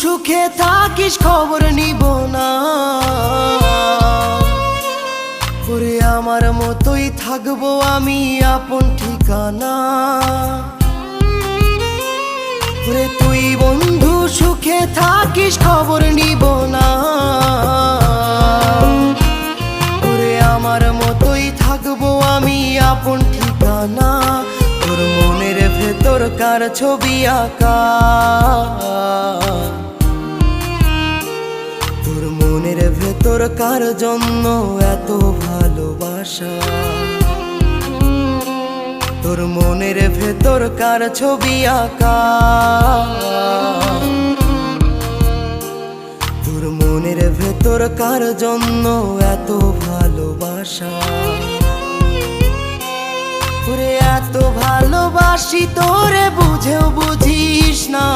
সুখে থাকিস খবর নিব না, ওরে আমার মতোই থাকবো আমি আপন ঠিকানা। ওরে তুই বন্ধু সুখে থাকিস খবর নিব না, ওরে আমার মতোই থাকবো আমি আপন ঠিকানা। তোর মনের ভেতর কার ছবি আঁকা, তোর মনের ভেতর কার জন্য এত ভালোবাসা, তোর মনের ভেতর কার ছবি আঁকা, তোর মনের ভেতর কার জন্য এত ভালোবাসা। ওরে এত ভালোবাসি তোরে বুঝেও বুঝিস না।